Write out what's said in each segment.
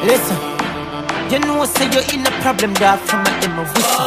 Listen, you know say you're in a problem, dog, from my demo whistle.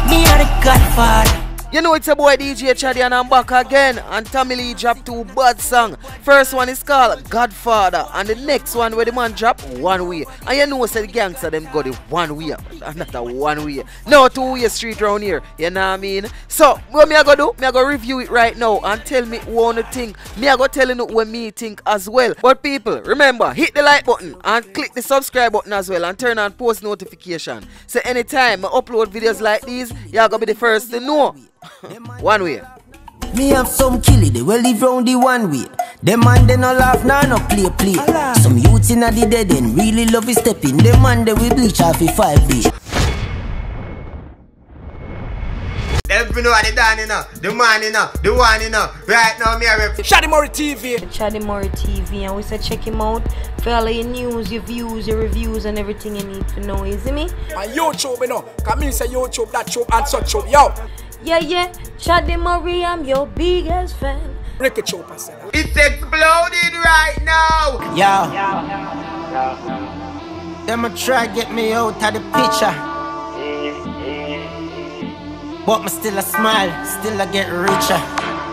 Me are the Godfather. You know it's a boy DJ Chaddy and I'm back again. And Tommy Lee dropped 2 bad songs. First one is called Godfather and the next one where the man drop One Way. And you know say the gangster them got the one way. Not a one way. No 2-way street around here. You know what I mean? So what me I go do? Me I go review it right now and tell me what you think. Me I go telling you what me think as well. But people, remember, hit the like button and click the subscribe button as well and turn on post notification. So anytime I upload videos like these, you're gonna be the first to know. One Way. Me have some killie, they will live round the one way. Them man they no laugh, nah no play. Some youths inna the dead end really love his stepping. Them man they will bleach off a 5 days. Them know what they done, you know. The man, you know. The one, you know. Right now, me are Chaddy Murray TV. Chaddy Murray TV, and we say check him out for all your news, your views, your reviews, and everything you need to know. You see me? And YouTube, you know. Come in, say YouTube, that tube, and such tube. Yo. Yeah. Chaddy Murray, I'm your biggest fan. Break it, chop, I said. It's exploding right now. Yo. Them a try get me out of the picture. But me still a smile, still I get richer.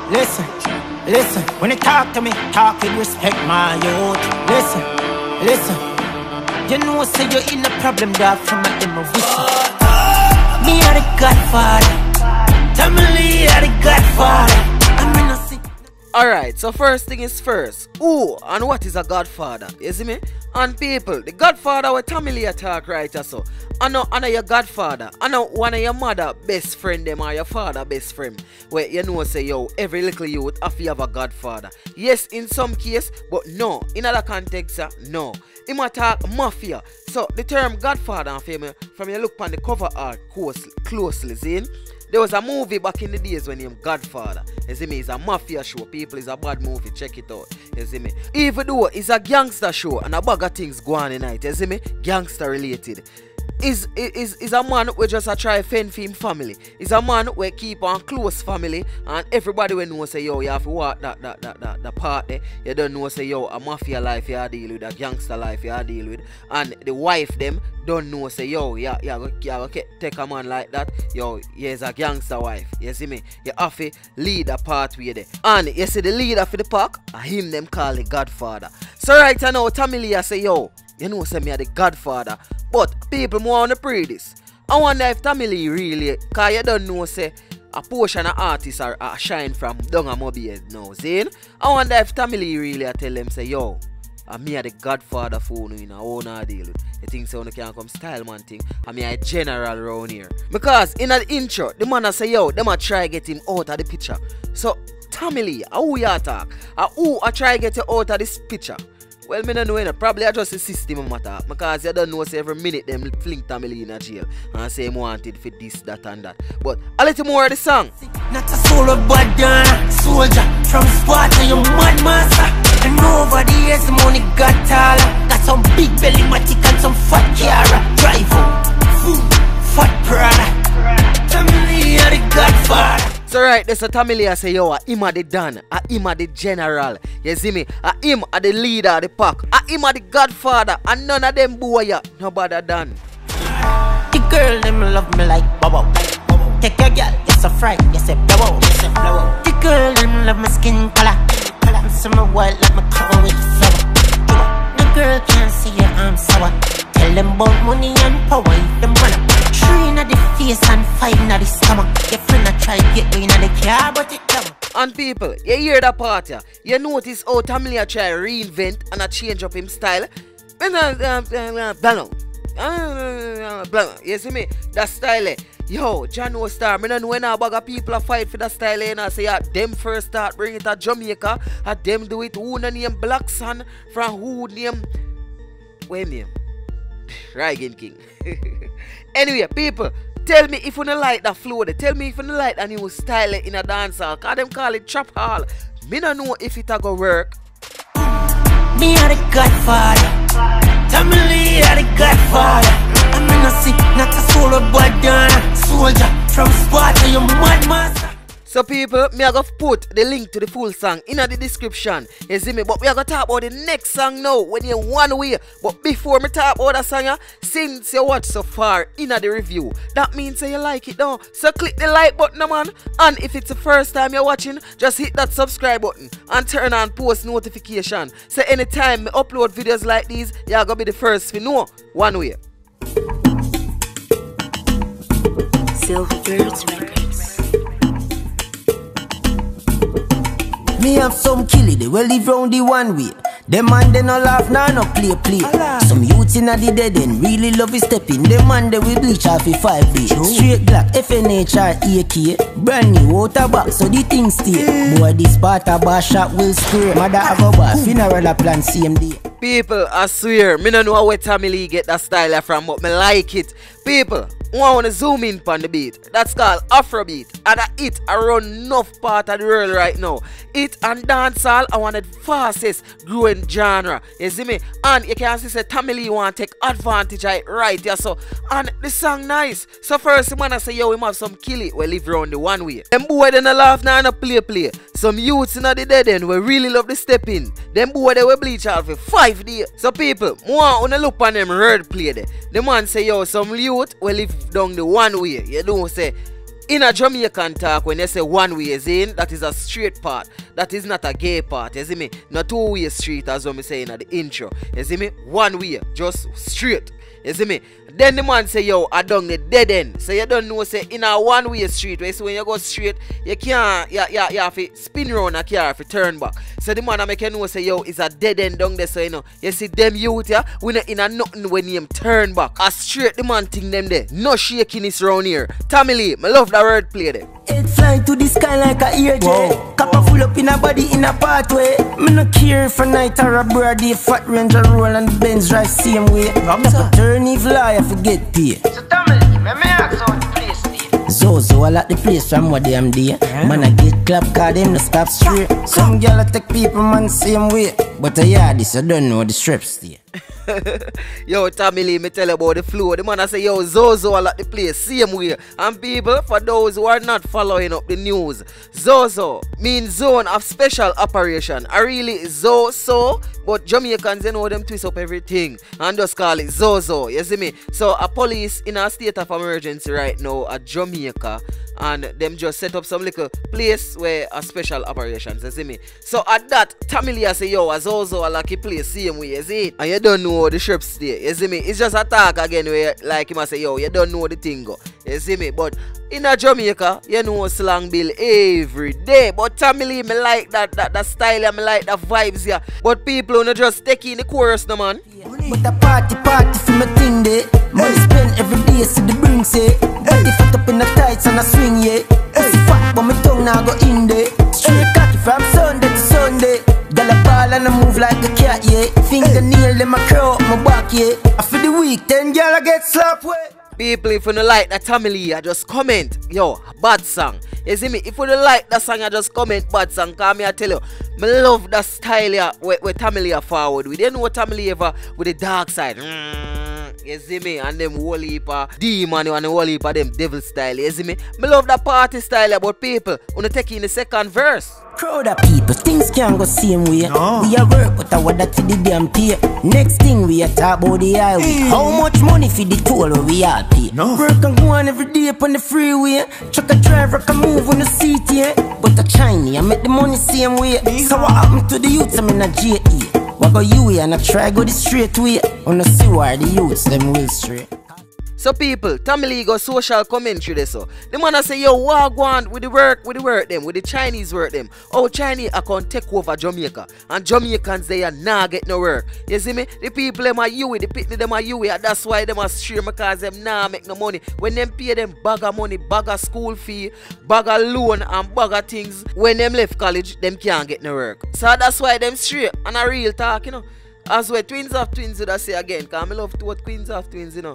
Listen, when you talk to me, talk with respect, my youth. Listen, you know say you're in a problem, dog, from my demo whistle. Me are the Godfather. Tommy Lee are the Godfather. I'm in a sick. Alright, so first thing is first. Who and what is a Godfather? You see me? And people, the Godfather with Tommy Lee talk right so. I know your Godfather. I know one of your mother best friend them or your father best friend. Where you know say yo, every little youth have to have a Godfather. Yes, in some case, but no. In other context, no. He might talk mafia. So the term Godfather from you look on the cover art closely, see? There was a movie back in the days when him Godfather. You see me? It's a mafia show. People, it's a bad movie. Check it out. You see me? Even though it's a gangster show and a bag of things go on tonight. You see me? Gangster related. Is a man who just a try fend for him family. Is a man who keep on close family and everybody will know say yo you have to walk that part there. You don't know say yo a mafia life you deal with, a gangster life you deal with, and the wife them don't know say yo you take a man like that, yo he's a gangster wife. You see me? You have to lead a part with it. And you see the leader for the pack, him them call the Godfather. So right now Tommy Lee say yo, you know say me are the Godfather. But people more want to pray this. I wonder if Tommy Lee really, cause you don't know say a portion of artists are shine from down a mobile now, see? I wonder if Tommy Lee really tell them say yo, me are the Godfather for you know, I wanna deal with. You think so you can come style man thing? I mean a general around here. Because in the intro, the man say yo, them a try get him out of the picture. So Tommy Lee, who you talk? Who I try get you out of this picture? Well, me don't know, probably I just the system matter. Because you don't know say every minute them fling Tommy Lee in a jail and say him wanted for this, that and that. But a little more of the song. Not a soul of bad soldier from Sparta, you mad master. And over the years the money got taller. Got some big belly matic and some fat Kiara. Drive home, fat Prada. Tommy Lee are the Godfather. So right, there's a Tommy Lee say yo, him a the Don, him a the general. You see me? Him a the leader of the pack. Him a the Godfather. And none of them boy ya, nobody done. The girl them love me like Bobo. Take your girl, yes a fright, yes a blow. The girl them love my skin color. I'm summer white like my cover with flower. The girl can't see your arm sour. Tell them about money and power, if them wanna. 3 in the face and 5 in the stomach. Your friend a try get me in the car, but it come. And people, you hear that part here? You notice how Tommy Lee try reinvent and change up him style? You see me? That style. Yo, John O'Star, I don't know when a bag of people fight for that style and I say them first start bring it to Jamaica, them do it who name Black Sun from who name wait name Ryan King. Anyway, people, tell me if you don't like that flow, tell me if you don't like that new style in a dance hall, cause them call it trap hall. Me don't know if it a go work. Me are the Godfather. Tommy Lee are the Godfather. I'm in a sick, not a soul of bad soldier from Sparta, you mad master. So people, me are going to put the link to the full song in the description. You see me? But we are going to talk about the next song now when you're one way. But before me talk about that song, since you watch so far in the review, that means you like it now. So click the like button, man. And if it's the first time you're watching, just hit that subscribe button and turn on post notification. So anytime me upload videos like these, you're going to be the first to know one way. Silver Birds Records. Me have some killie, they will live round the one way. Them man they no laugh, nah no play. Some youths inna the dead end really love his stepping. Them man they will bleach off the 5 day. Straight black, FNH or AK. Brand new out of box, so the thing stay. Boy this part of bar shop will scream. Mother have a bar, funeral a plan same day. People, I swear, me no know where Tommy Lee get that style from, but me like it. People, I want to zoom in on the beat. That's called Afrobeat. And it around enough part of the world right now. It and dancehall are one of the fastest growing genre. You see me? And you can see say Tommy Lee want to take advantage of it right here. So, and the song nice. So first, the man I say, yo, we have some kill it. We live around the one way. Them boy they no laugh now and play. Some youths in the dead end we really love the step in. Them boy they will bleach out for 5 days. So people, want to look on them word play there. The man say, yo, some youth will live down the one way. You don't say in a Jamaican talk when they say one way is in, that is a straight part. That is not a gay part. You see me? Not two-way street as what me saying at the intro. You see me? One way, just straight. You see me? Then the man say, yo, I done the dead end. So you don't know, say, in a one-way street, where so when you go straight, you can't, you have to spin around a car to turn back. So the man I make you know, say, yo, it's a dead end down there, so you know. You see them youth, yeah, we not in a nothing when him turn back. A straight the man thing them there. No shakiness around here. Tommy Lee, I love that word play there. It fly to the sky like a earjet. Copper full up in a body in a pathway. Me no care for night or a birthday. Fat Ranger roll and the Benz drive same way. Turn if lie, I forget pay. So tell me ask how the place stay. Zozo, I like the place from what them there. Man, I get clap cause them no stop straight. Some girl I take people man same way. But this I don't know the strips stay. Yo, Tommy Lee, me tell you about the flow. The man I say, yo, Zozo, I like the place same way. And people, for those who are not following up the news, Zozo means zone of special operation. I really Zozo, but Jamaicans, you know them twist up everything and just call it Zozo. You see me? So a police in a state of emergency right now at Jamaica, and them just set up some little place where a special operations. You see me? So at that, Tommy Lee I say, yo, a Zozo, I like a place same way. You see it? And you don't know the shrimp stay. You see me? It's just a talk again where like him I say, yo, you don't know the thing go. You see me? But in a Jamaica, you know slang bill every day. But Tommy Lee, me like that style and me like the vibes here. But people who just take in the chorus no man. But the party for my thing day. Money spend every day see the bring say. Body fat up in the tights and I swing yeah. Pussy fat but my tongue now go in there. Straight cocky from Sunday to Sunday. Girl a ball and I move like a cat yeah. Fingernail them a curl up my back yeah. After the week then girl I get slapped way. People, if you don't like that Tommy Lee, I just comment, yo, bad song. You see me? If you don't like that song, I just comment bad song. Cause me I tell you, me love that style here where Tommy Lee are forward with. You know what Tommy Lee ever with the dark side. You see me? And them whole heap of demon and the whole heap of them devil style. You see me? Me love that party style here, but people, wanna take in the second verse. Crowd of people, things can't go same way. No. We a work, but I want that for the damn pay. Next thing we a talk about the highway. How much money for the toll where we all pay? No. Work and go on every day up on the freeway. Truck a driver can move on the seat, yeah. But the Chinese, I make the money same way. So what happened to the youths? I'm in a JE. What go you way and I try go the straight way. Wanna see why the youths them will straight. So people, Tommy Lee go social commentary there so. The man I say, yo, what go on with the work them, with the Chinese work them. Oh, Chinese I can take over Jamaica. And Jamaicans they are nah get no work. You see me? The people them are you, the people them are you, and that's why them are stream because them nah make no money. When them pay them bag of money, bag of school fee, bag of loan and bag of things, when them left college, them can't get no work. So that's why them straight and a real talk, you know. As well, twins of twins would I say again, because I love to what queens of twins, you know.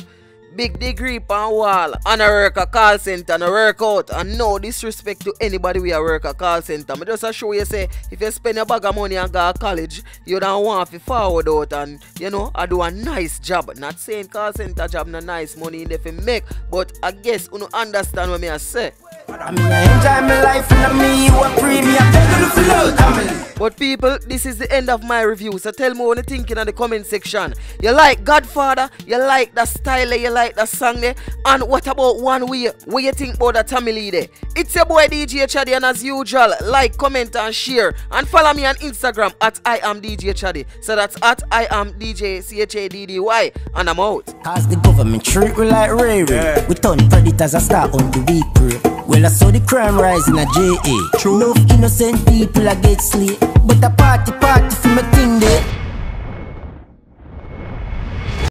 Big degree on wall, and I work a call center and I work out, and no disrespect to anybody we work a call center. I just show you say if you spend a bag of money and go to college, you don't want to forward out and you know I do a nice job. Not saying call center job no nice money in if you make, but I guess you understand what me I say. I mean, I enjoy my life and I mean you a premium. Take the flow, family. But people, this is the end of my review. So tell me what you think in the comment section. You like Godfather? You like the style? You like the song there? And what about One Way? What you think about the Tamil there? It's your boy DJ Chaddy, and as usual, like, comment and share. And follow me on Instagram at I am DJ Chaddy. So that's at I am DJ CHADDY. And I'm out. Cause the government treat we like Ray Ray. We turn predators a start on the week prey. Well, I saw the crime rise in a JA. True. Enough innocent people I get slay. But a party for me thing there.